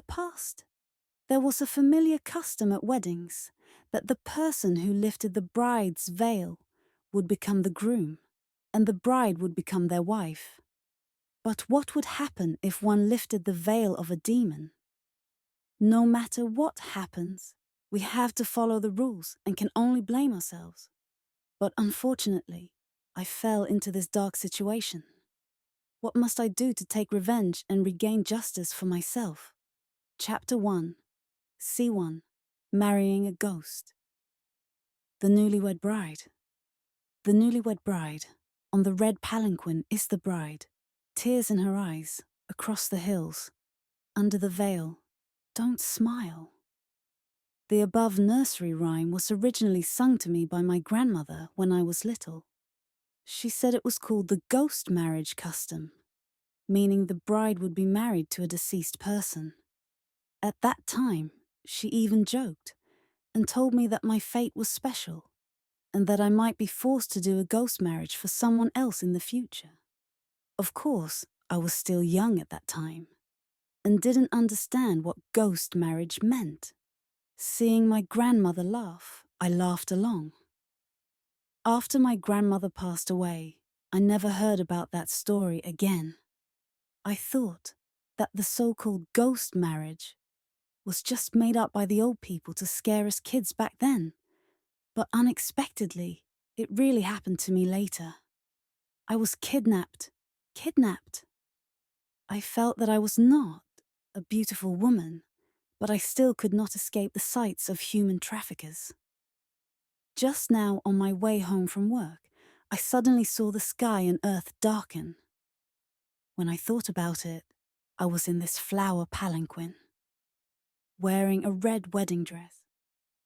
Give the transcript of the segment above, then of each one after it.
past, there was a familiar custom at weddings that the person who lifted the bride's veil would become the groom, and the bride would become their wife. But what would happen if one lifted the veil of a demon? No matter what happens, we have to follow the rules and can only blame ourselves. But unfortunately, I fell into this dark situation. What must I do to take revenge and regain justice for myself? Chapter 1. C1. Marrying a Ghost. The Newlywed Bride. The newlywed bride. On the red palanquin is the bride, tears in her eyes, across the hills. Under the veil, don't smile. The above nursery rhyme was originally sung to me by my grandmother when I was little. She said it was called the ghost marriage custom, meaning the bride would be married to a deceased person. At that time, she even joked and told me that my fate was special and that I might be forced to do a ghost marriage for someone else in the future. Of course, I was still young at that time and didn't understand what ghost marriage meant. Seeing my grandmother laugh, I laughed along. After my grandmother passed away, I never heard about that story again. I thought that the so-called ghost marriage was just made up by the old people to scare us kids back then. But unexpectedly, it really happened to me later. I was kidnapped. I felt that I was not a beautiful woman, but I still could not escape the sights of human traffickers. Just now, on my way home from work, I suddenly saw the sky and earth darken. When I thought about it, I was in this flower palanquin, wearing a red wedding dress,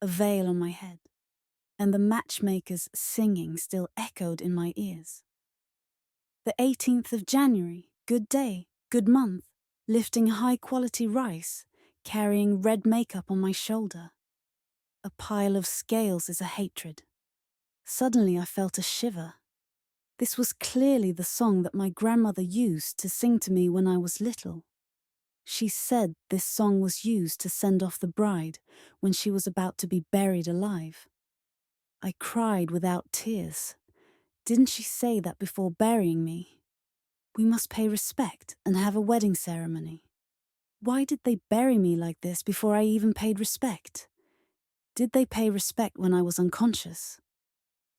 a veil on my head, and the matchmakers singing still echoed in my ears. The 18th of January, good day, good month, lifting high-quality rice, carrying red makeup on my shoulder. A pile of scales is a hatred. Suddenly I felt a shiver. This was clearly the song that my grandmother used to sing to me when I was little. She said this song was used to send off the bride when she was about to be buried alive. I cried without tears. Didn't she say that before burying me? We must pay respect and have a wedding ceremony. Why did they bury me like this before I even paid respect? Did they pay respect when I was unconscious?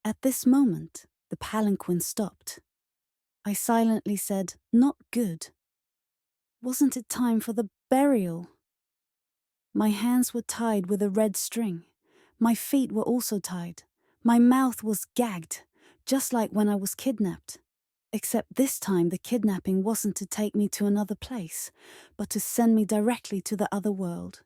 At this moment, the palanquin stopped. I silently said, "Not good." Wasn't it time for the burial? My hands were tied with a red string. My feet were also tied. My mouth was gagged, just like when I was kidnapped. Except this time the kidnapping wasn't to take me to another place, but to send me directly to the other world.